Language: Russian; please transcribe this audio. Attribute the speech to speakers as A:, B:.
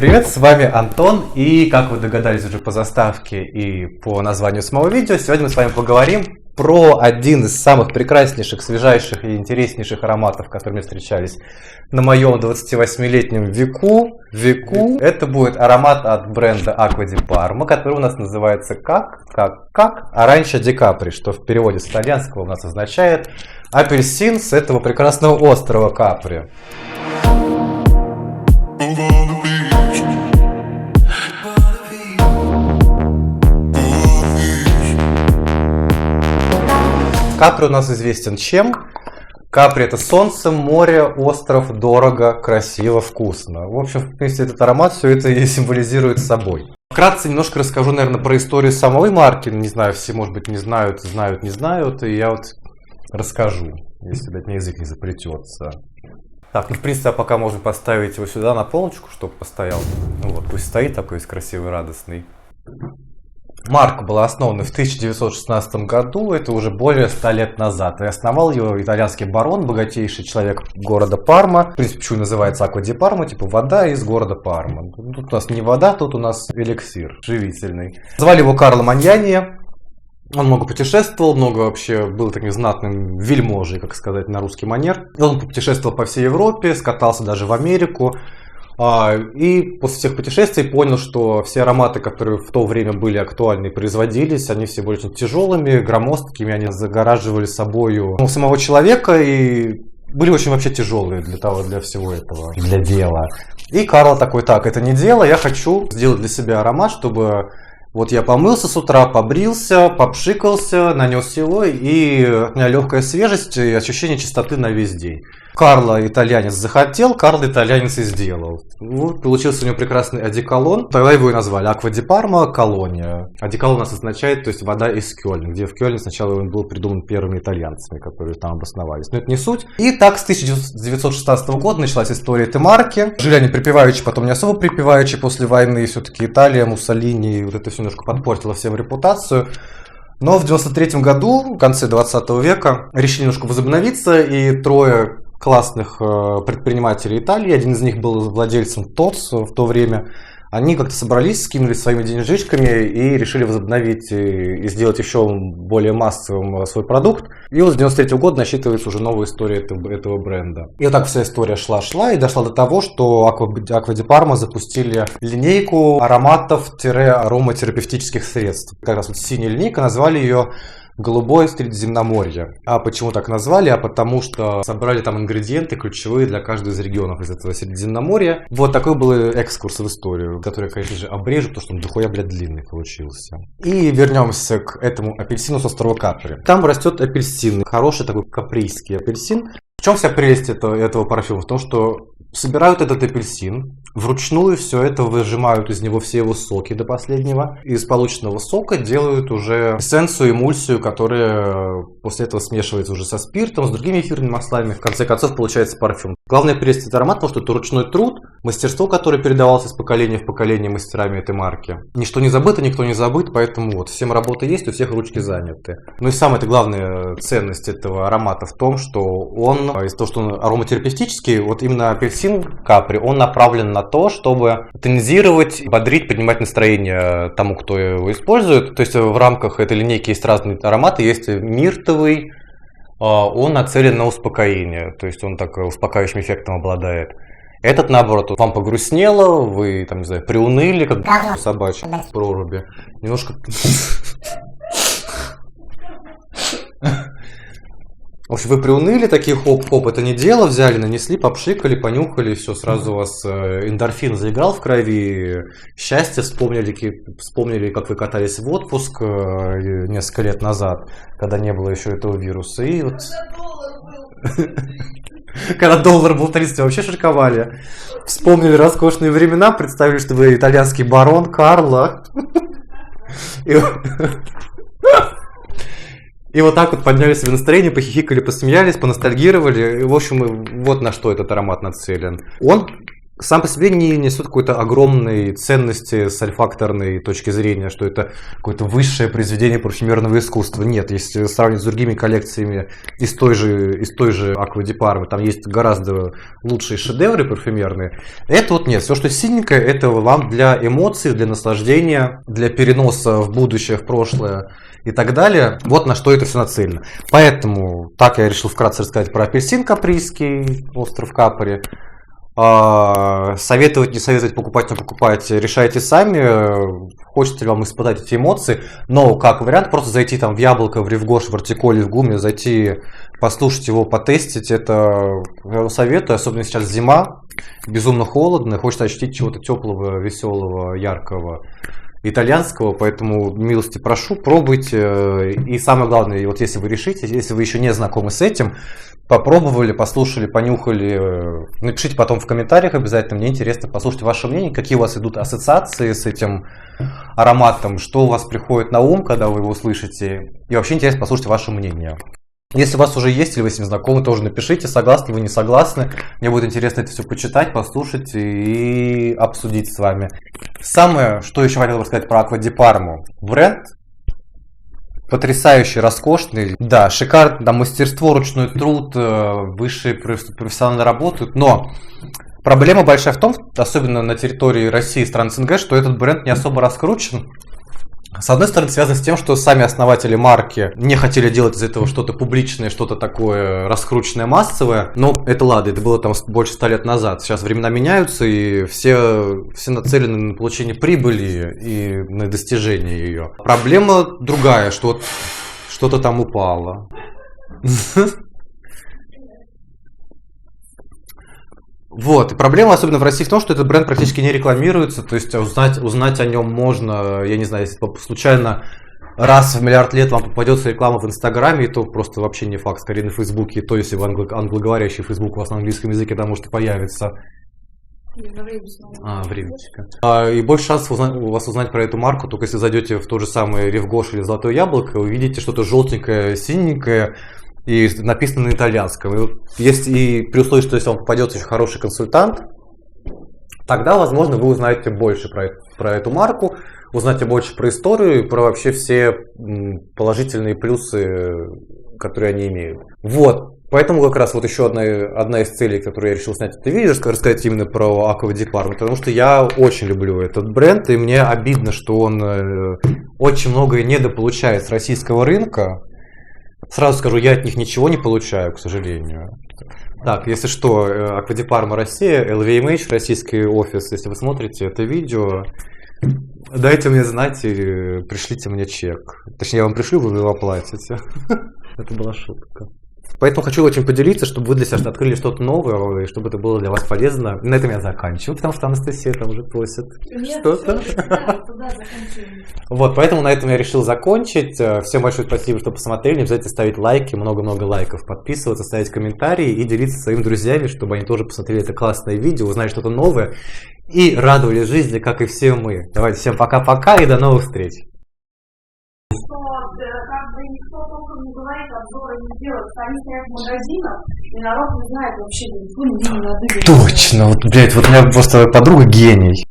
A: привет, с вами Антон, и как вы догадались уже по заставке и по названию самого видео, сегодня мы с вами поговорим про один из самых прекраснейших, свежайших и интереснейших ароматов, которые мне встречались на моем 28-летнем веку. Это будет аромат от бренда Acqua di Parma, который у нас называется как Arancia di Capri, что в переводе с итальянского у нас означает апельсин с этого прекрасного острова Капри. Капри у нас известен чем? Капри — это солнце, море, остров, дорого, красиво, вкусно. В общем, в принципе, этот аромат все это и символизирует собой. Вкратце немножко расскажу, наверное, про историю самой марки. Не знаю, все, может быть, не знают, не знают. И я вот расскажу, если, мне язык не заплетется. Так, ну, в принципе, пока можно поставить его сюда на полочку, чтобы постоял. Ну вот, пусть стоит такой весь красивый, радостный. Марка была основана в 1916 году, это уже более 100 лет назад. И основал ее итальянский барон, богатейший человек города Парма. В принципе, почему называется Acqua di Parma, типа вода из города Парма. Тут у нас не вода, тут у нас эликсир живительный. Звали его Карло Маньяни. Он много путешествовал, много вообще был таким знатным вельможей, как сказать, на русский манер. Он путешествовал по всей Европе, скатался даже в Америку. И после всех путешествий понял, что все ароматы, которые в то время были актуальны и производились, они все были очень тяжелыми, громоздкими, они загораживали собою самого человека и были очень вообще тяжелые для всего этого, для дела. И Карло такой: так, это не дело, я хочу сделать для себя аромат, чтобы вот я помылся с утра, побрился, попшикался, нанес его, и у меня легкая свежесть и ощущение чистоты на весь день. Карло итальянец захотел, Карло итальянец и сделал. Вот, получился у него прекрасный одеколон. Тогда его и назвали Acqua di Parma колония. Одеколон у нас означает, то есть вода из Кёльна, где в Кёльне сначала он был придуман первыми итальянцами, которые там обосновались. Но это не суть. И так с 1916 года началась история этой марки. Жили они припеваючи, потом не особо припеваючи после войны. Все-таки Италия, Муссолини, вот это все немножко подпортило всем репутацию. Но в 1993 году, в конце 20 века, решили немножко возобновиться, и трое классных предпринимателей Италии, один из них был владельцем ТОЦ в то время, они как-то собрались, скинулись своими денежечками и решили возобновить и сделать еще более массовым свой продукт. И вот с 1993 года насчитывается уже новая история этого бренда. И вот так вся история шла и дошла до того, что Acqua di Parma запустили линейку ароматов-ароматерапевтических средств. Как раз вот синяя линейка, назвали ее «Голубое Средиземноморье». А почему так назвали? А потому что собрали там ингредиенты ключевые для каждого из регионов из этого Средиземноморья. Вот такой был экскурс в историю, который я, конечно же, обрежу, потому что он дохуя, длинный получился. И вернемся к этому апельсину с острова Капри. Там растет апельсин, хороший такой каприйский апельсин. В чем вся прелесть этого парфюма? В том, что собирают этот апельсин, вручную все это выжимают из него все его соки до последнего. Из полученного сока делают уже эссенцию, эмульсию, которая после этого смешивается уже со спиртом, с другими эфирными маслами. В конце концов получается парфюм. Главное прелесть этого аромата, потому что это ручной труд, мастерство, которое передавалось из поколения в поколение мастерами этой марки. Ничто не забыто, никто не забыт, поэтому вот всем работа есть, у всех ручки заняты. Ну и самая главная ценность этого аромата в том, что он, из-за того, что он ароматерапевтический, вот именно апельсин Капри, он направлен на то, чтобы тонизировать, бодрить, поднимать настроение тому, кто его использует. То есть в рамках этой линейки есть разные ароматы, есть миртовый, он нацелен на успокоение, то есть он так успокаивающим эффектом обладает. Этот, наоборот, вам погрустнело, вы, там, не знаю, приуныли, как собачья в проруби. Немножко... В общем, вы приуныли, такие хоп-хоп, это не дело, взяли, нанесли, попшикали, понюхали, все, сразу у вас эндорфин заиграл в крови, счастье, вспомнили, как вы катались в отпуск несколько лет назад, когда не было еще этого вируса, и вот... Когда доллар был 30, вообще шиковали. Вспомнили роскошные времена, представили, что вы итальянский барон Карло. И вот так вот подняли себе настроение, похихикали, посмеялись, поностальгировали. И, в общем, вот на что этот аромат нацелен. Он сам по себе не несет какой-то огромной ценности с альфакторной точки зрения, что это какое-то высшее произведение парфюмерного искусства. Нет, если сравнить с другими коллекциями из той же Аква ди Парма, там есть гораздо лучшие шедевры парфюмерные. Это вот нет, все, что синенькое, это вам для эмоций, для наслаждения, для переноса в будущее, в прошлое и так далее. Вот на что это все нацелено. Поэтому так я решил вкратце рассказать про апельсин каприйский, остров Капри. Советовать, не советовать, покупать, не покупать, решайте сами, хочется ли вам испытать эти эмоции, но как вариант просто зайти там в Яблоко, в Ревгош, в Артиколе, в ГУМе, зайти, послушать его, потестить, это я вам советую, особенно сейчас зима, безумно холодно, хочется ощутить чего-то теплого, веселого, яркого, итальянского, поэтому милости прошу, пробуйте, и самое главное, вот если вы решите, если вы еще не знакомы с этим, попробовали, послушали, понюхали, напишите потом в комментариях обязательно, мне интересно послушать ваше мнение, какие у вас идут ассоциации с этим ароматом, что у вас приходит на ум, когда вы его слышите, и вообще интересно послушать ваше мнение. Если у вас уже есть или вы с ним знакомы, тоже напишите, согласны вы, не согласны. Мне будет интересно это все почитать, послушать и обсудить с вами. Самое, что еще хотел бы сказать про Аква ди Парму. Бренд потрясающий, роскошный. Да, шикарно, там мастерство, ручной труд, высшие профессионально работают. Но проблема большая в том, особенно на территории России и стран СНГ, что этот бренд не особо раскручен. С одной стороны, связано с тем, что сами основатели марки не хотели делать из этого что-то публичное, что-то такое раскрученное, массовое. Но это ладно, это было там больше 100 лет назад. Сейчас времена меняются, и все нацелены на получение прибыли и на достижение ее. Проблема другая, что вот что-то там упало. Вот, и проблема, особенно в России, в том, что этот бренд практически не рекламируется, то есть узнать о нем можно, я не знаю, если случайно раз в миллиард лет вам попадется реклама в Инстаграме, и то просто вообще не факт, скорее на Фейсбуке, и то если вы англоговорящий Фейсбук у вас на английском языке, там может и появится. Времечко. И больше шансов у вас узнать про эту марку, только если зайдете в то же самое Ревгош или Золотое Яблоко, увидите что-то желтенькое, синенькое, и написано на итальянском. И при условии, что если вам попадется очень хороший консультант, тогда, возможно, вы узнаете больше про эту марку, узнаете больше про историю и про вообще все положительные плюсы, которые они имеют. Вот. Поэтому как раз вот еще одна из целей, которую я решил снять это видео, рассказать именно про Аква ди Парма, потому что я очень люблю этот бренд, и мне обидно, что он очень многое недополучает с российского рынка. Сразу скажу, я от них ничего не получаю, к сожалению. Так, если что, Аква ди Парма Россия, LVMH, российский офис, если вы смотрите это видео, дайте мне знать и пришлите мне чек. Точнее, я вам пришлю, вы его оплатите. Это была шутка. Поэтому хочу очень поделиться, чтобы вы для себя открыли что-то новое, и чтобы это было для вас полезно. На этом я заканчиваю, потому что Анастасия там уже просит что-то. Вот, поэтому на этом я решил закончить. Всем большое спасибо, что посмотрели. Не обязательно ставить лайки, много-много лайков, подписываться, ставить комментарии и делиться со своими друзьями, чтобы они тоже посмотрели это классное видео, узнали что-то новое и радовались жизни, как и все мы. Давайте всем пока-пока и до новых встреч.
B: Как бы никто толком не говорит, обзоры не делает. Они стоят в магазинах, и народ не знает вообще, никто не надо.
A: Точно, вот, блядь, вот у меня просто подруга гений.